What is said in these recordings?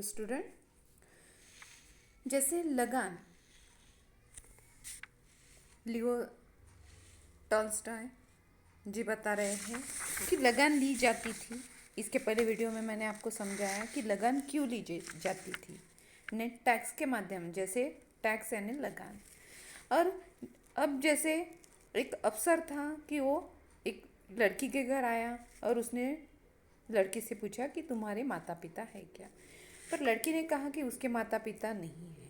Hello student. जैसे लगान, Leo Tolstoy जी बता रहे हैं कि लगान ली जाती थी। इसके पहले वीडियो में मैंने आपको समझाया कि लगान क्यों ली जाती थी। नेट टैक्स के माध्यम, जैसे टैक्स यानी लगान। और अब जैसे एक अफसर था कि वो एक लड़की के घर आया और उसने लड़की से पूछा कि तुम्हारे माता पिता है क्या। पर लड़की ने कहा कि उसके माता पिता नहीं है।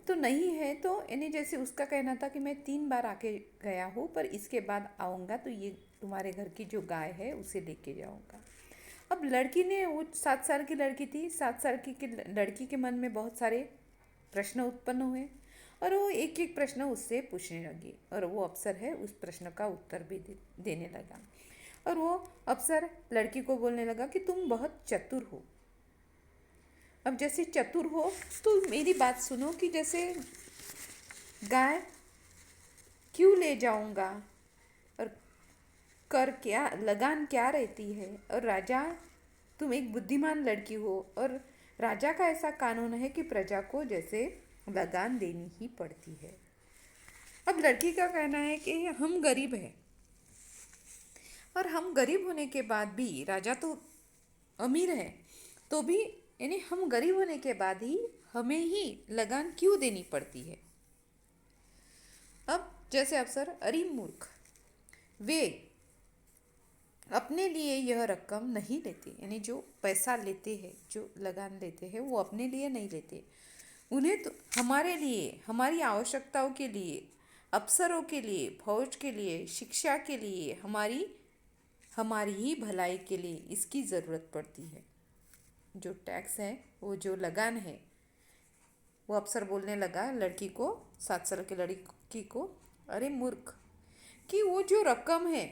तो नहीं है तो यानी जैसे उसका कहना था कि मैं 3 बार आके गया हूँ, पर इसके बाद आऊँगा तो ये तुम्हारे घर की जो गाय है उसे लेके जाऊँगा। अब लड़की ने, वो 7 साल की लड़की थी, 7 साल की लड़की के मन में बहुत सारे प्रश्न उत्पन्न हुए और वो एक एक प्रश्न उससे पूछने लगी और वो अफसर है उस प्रश्न का उत्तर भी देने लगा। और वो अफसर लड़की को बोलने लगा कि तुम बहुत चतुर हो। अब जैसे चतुर हो तो मेरी बात सुनो कि जैसे गाय क्यों ले जाऊंगा और कर क्या, लगान क्या रहती है। और राजा, तुम एक बुद्धिमान लड़की हो और राजा का ऐसा कानून है कि प्रजा को जैसे लगान देनी ही पड़ती है। अब लड़की का कहना है कि हम गरीब हैं और हम गरीब होने के बाद भी, राजा तो अमीर है तो भी, यानी हम गरीब होने के बाद ही हमें ही लगान क्यों देनी पड़ती है। अब जैसे अफसर, अरे मूर्ख, वे अपने लिए यह रकम नहीं लेते, यानी जो पैसा लेते हैं, जो लगान लेते हैं वो अपने लिए नहीं लेते। उन्हें तो हमारे लिए, हमारी आवश्यकताओं के लिए, अफसरों के लिए, फौज के लिए, शिक्षा के लिए, हमारी हमारी ही भलाई के लिए इसकी ज़रूरत पड़ती है। जो टैक्स है, वो जो लगान है, वो अफसर बोलने लगा लड़की को, 7 साल की लड़की को, अरे मूर्ख, कि वो जो रकम है,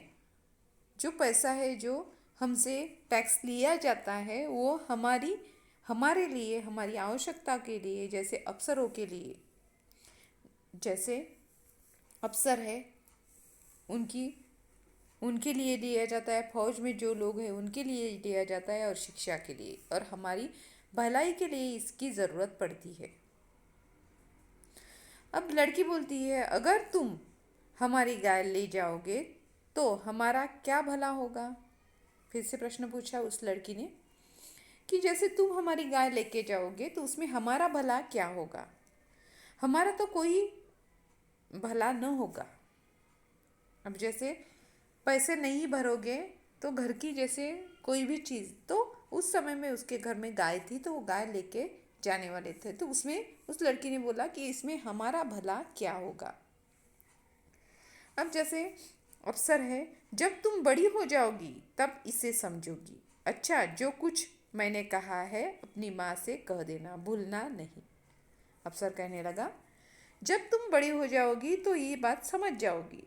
जो पैसा है, जो हमसे टैक्स लिया जाता है, वो हमारे लिए, हमारी आवश्यकता के लिए, जैसे अफसरों के लिए, जैसे अफसर है उनकी उनके लिए लिया जाता है, फौज में जो लोग हैं उनके लिए लिया जाता है, और शिक्षा के लिए और हमारी भलाई के लिए इसकी ज़रूरत पड़ती है। अब लड़की बोलती है, अगर तुम हमारी गाय ले जाओगे तो हमारा क्या भला होगा। फिर से प्रश्न पूछा उस लड़की ने कि जैसे तुम हमारी गाय लेके जाओगे तो उसमें हमारा भला क्या होगा। हमारा तो कोई भला न होगा। अब जैसे पैसे नहीं भरोगे तो घर की जैसे कोई भी चीज़, तो उस समय में उसके घर में गाय थी तो वो गाय लेके जाने वाले थे, तो उसमें उस लड़की ने बोला कि इसमें हमारा भला क्या होगा। अब जैसे अफसर है, जब तुम बड़ी हो जाओगी तब इसे समझोगी। अच्छा, जो कुछ मैंने कहा है अपनी माँ से कह देना, भूलना नहीं। अफसर कहने लगा, जब तुम बड़ी हो जाओगी तो ये बात समझ जाओगी।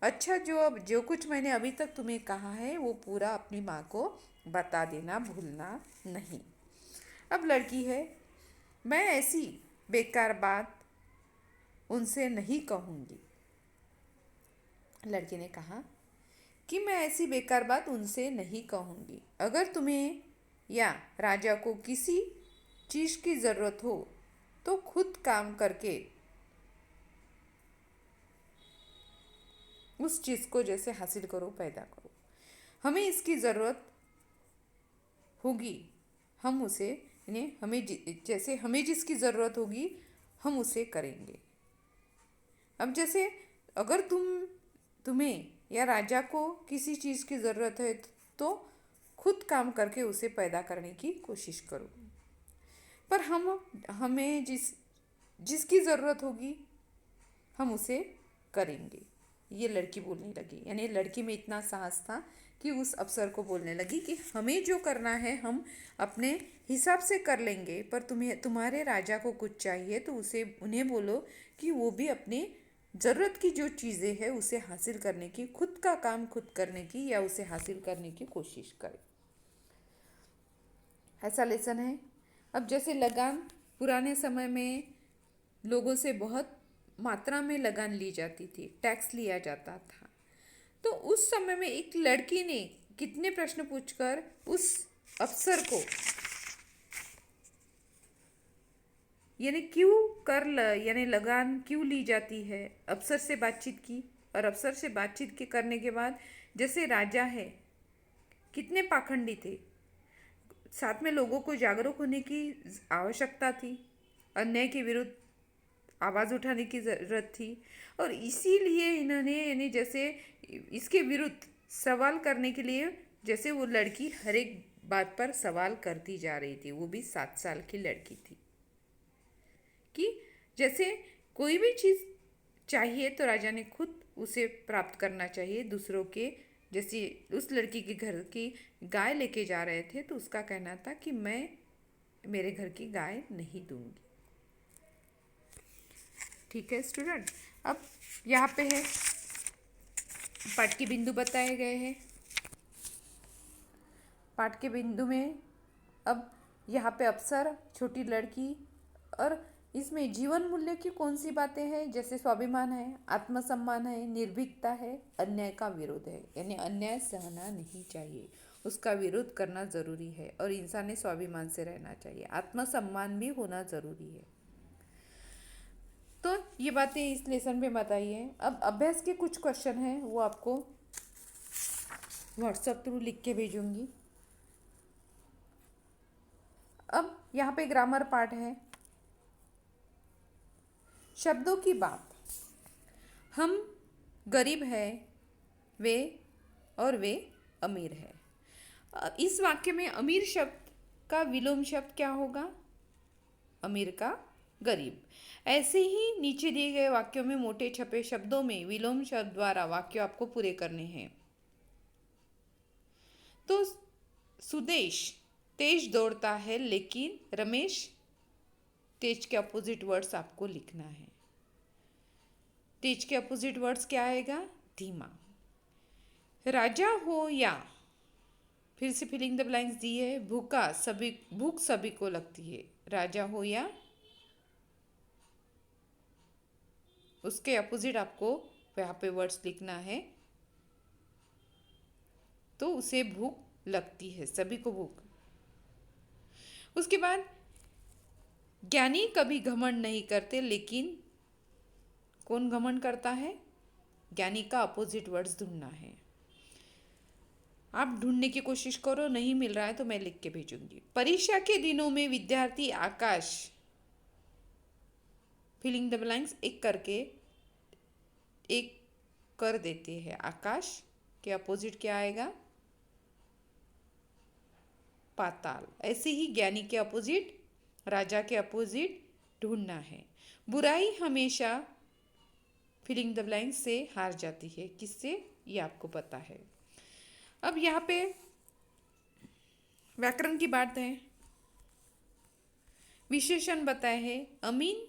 अच्छा, जो कुछ मैंने अभी तक तुम्हें कहा है वो पूरा अपनी माँ को बता देना, भूलना नहीं। अब लड़की है, मैं ऐसी बेकार बात उनसे नहीं कहूँगी। लड़की ने कहा कि मैं ऐसी बेकार बात उनसे नहीं कहूँगी। अगर तुम्हें या राजा को किसी चीज़ की ज़रूरत हो तो खुद काम करके उस चीज़ को जैसे हासिल करो, पैदा करो। हमें इसकी ज़रूरत होगी, हम उसे, यानी जैसे हमें जिसकी ज़रूरत होगी हम उसे करेंगे। अब जैसे अगर तुम्हें या राजा को किसी चीज़ की ज़रूरत है तो खुद काम करके उसे पैदा करने की कोशिश करो। पर हमें जिसकी ज़रूरत होगी हम उसे करेंगे। ये लड़की बोलने लगी, यानी लड़की में इतना साहस था कि उस अफसर को बोलने लगी कि हमें जो करना है हम अपने हिसाब से कर लेंगे, पर तुम्हारे राजा को कुछ चाहिए तो उन्हें बोलो कि वो भी अपने ज़रूरत की जो चीज़ें हैं उसे हासिल करने की, खुद का काम खुद करने की या उसे हासिल करने की कोशिश करे। ऐसा लेसन है। अब जैसे लगान, पुराने समय में लोगों से बहुत मात्रा में लगान ली जाती थी, टैक्स लिया जाता था। तो उस समय में एक लड़की ने कितने प्रश्न पूछकर उस अफसर को यानी क्यों यानी लगान क्यों ली जाती है? अफसर से बातचीत की, और अफसर से बातचीत के करने के बाद जैसे राजा है, कितने पाखंडी थे, साथ में लोगों को जागरूक होने की आवश्यकता थी, अन्याय के विरुद्ध आवाज़ उठाने की ज़रूरत थी, और इसीलिए इन्होंने यानी जैसे इसके विरुद्ध सवाल करने के लिए, जैसे वो लड़की हर एक बात पर सवाल करती जा रही थी, वो भी 7 साल की लड़की थी, कि जैसे कोई भी चीज़ चाहिए तो राजा ने खुद उसे प्राप्त करना चाहिए दूसरों के। जैसे उस लड़की के घर की गाय लेके जा रहे थे तो उसका कहना था कि मैं मेरे घर की गाय नहीं दूंगी। ठीक है स्टूडेंट, अब यहाँ पे है पाठ के बिंदु बताए गए हैं। पाठ के बिंदु में अब यहाँ पे अफसर, छोटी लड़की, और इसमें जीवन मूल्य की कौन सी बातें हैं? जैसे स्वाभिमान है, आत्मसम्मान है, निर्भीकता है, अन्याय का विरोध है, यानी अन्याय सहना नहीं चाहिए, उसका विरोध करना ज़रूरी है, और इंसान ने स्वाभिमान से रहना चाहिए, आत्मसम्मान भी होना ज़रूरी है। तो ये बातें इस लेसन में बताई हैं। अब अभ्यास के कुछ क्वेश्चन हैं, वो आपको व्हाट्सएप थ्रू लिख के भेजूंगी। अब यहाँ पे ग्रामर पार्ट है। शब्दों की बात, हम गरीब है, वे और वे अमीर है। इस वाक्य में अमीर शब्द का विलोम शब्द क्या होगा? अमीर का गरीब। ऐसे ही नीचे दिए गए वाक्यों में मोटे छपे शब्दों में विलोम शब्द द्वारा वाक्य आपको पूरे करने हैं। तो सुदेश तेज दौड़ता है, लेकिन रमेश, तेज के अपोजिट वर्ड्स आपको लिखना है। तेज के अपोजिट वर्ड्स क्या आएगा? धीमा। राजा हो या, फिर से फिलिंग द ब्लैंक्स दी है। भूख सभी को लगती है, राजा हो या, उसके अपोजिट आपको यहाँ पे वर्ड्स लिखना है। तो उसे भूख लगती है, सभी को भूख। उसके बाद ज्ञानी कभी घमंड नहीं करते, लेकिन कौन घमंड करता है? ज्ञानी का अपोजिट वर्ड्स ढूंढना है। आप ढूंढने की कोशिश करो, नहीं मिल रहा है तो मैं लिख के भेजूंगी। परीक्षा के दिनों में विद्यार्थी आकाश, फिलिंग द ब्लैंक्स एक करके एक कर देते हैं। आकाश के अपोजिट क्या आएगा? पाताल। ऐसे ही ज्ञानी के अपोजिट, राजा के अपोजिट ढूंढना है। बुराई हमेशा फिलिंग द ब्लैंक से हार जाती है, किससे? ये आपको पता है। अब यहाँ पे व्याकरण की बात है। विशेषण बताए हैं। अमीन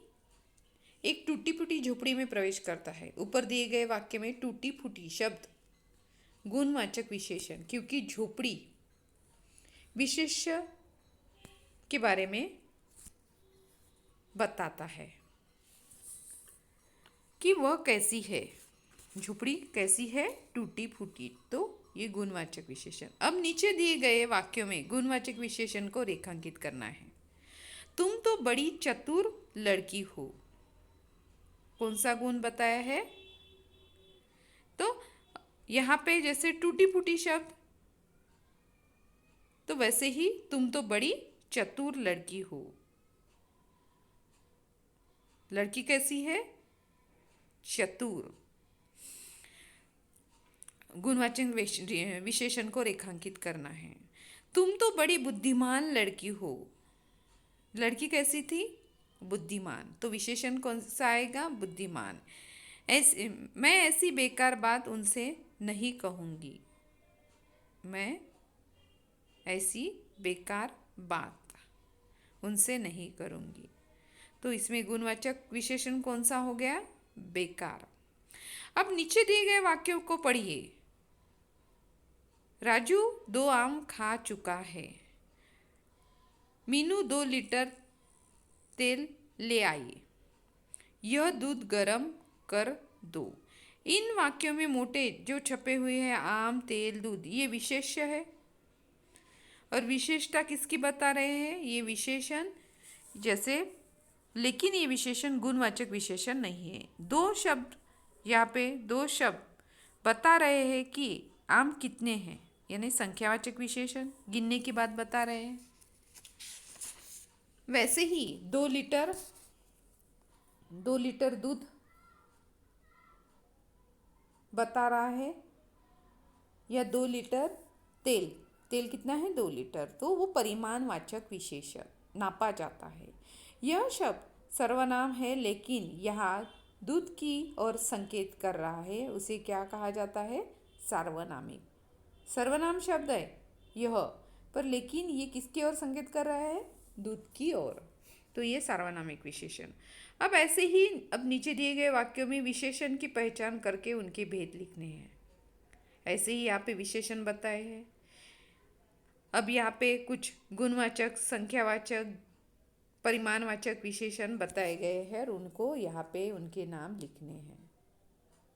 एक टूटी फूटी झोपड़ी में प्रवेश करता है। ऊपर दिए गए वाक्य में टूटी फूटी शब्द गुणवाचक विशेषण, क्योंकि झोपड़ी विशेष्य के बारे में बताता है कि वह कैसी है। झोपड़ी कैसी है? टूटी फूटी। तो ये गुणवाचक विशेषण। अब नीचे दिए गए वाक्यों में गुणवाचक विशेषण को रेखांकित करना है। तुम तो बड़ी चतुर लड़की हो, कौन सा गुण बताया है? तो यहाँ पे जैसे टूटी फूटी शब्द, तो वैसे ही तुम तो बड़ी चतुर लड़की हो। लड़की कैसी है? चतुर। गुणवाचक विशेषण को रेखांकित करना है। तुम तो बड़ी बुद्धिमान लड़की हो। लड़की कैसी थी? बुद्धिमान। तो विशेषण कौन सा आएगा? बुद्धिमान। मैं ऐसी बेकार बात उनसे नहीं कहूँगी। मैं ऐसी बेकार बात उनसे नहीं करूँगी। तो इसमें गुणवाचक विशेषण कौन सा हो गया? बेकार। अब नीचे दिए गए वाक्यों को पढ़िए। राजू 2 आम खा चुका है। मीनू 2 लीटर तेल ले आई। यह दूध गर्म कर दो। इन वाक्यों में मोटे जो छपे हुए हैं, आम, तेल, दूध, ये विशेष्य है। और विशेषता किसकी बता रहे हैं? ये विशेषण। जैसे लेकिन ये विशेषण गुणवाचक विशेषण नहीं है। दो शब्द, यहाँ पे दो शब्द बता रहे हैं कि आम कितने हैं, यानी संख्यावाचक विशेषण गिनने की बात बता रहे हैं। वैसे ही 2 लीटर दूध बता रहा है, या 2 लीटर तेल, तेल कितना है 2 लीटर, तो वो परिमाणवाचक विशेषण नापा जाता है। यह शब्द सर्वनाम है, लेकिन यहाँ दूध की ओर संकेत कर रहा है, उसे क्या कहा जाता है, सार्वनामिक। सर्वनाम शब्द है यह, पर लेकिन ये किसकी ओर संकेत कर रहा है, दूध की ओर, तो ये सार्वनामिक विशेषण। अब ऐसे ही अब नीचे दिए गए वाक्यों में विशेषण की पहचान करके उनके भेद लिखने हैं। ऐसे ही यहाँ पे विशेषण बताए हैं। अब यहाँ पे कुछ गुणवाचक, संख्यावाचक, परिमाणवाचक विशेषण बताए गए हैं और उनको यहाँ पे उनके नाम लिखने हैं।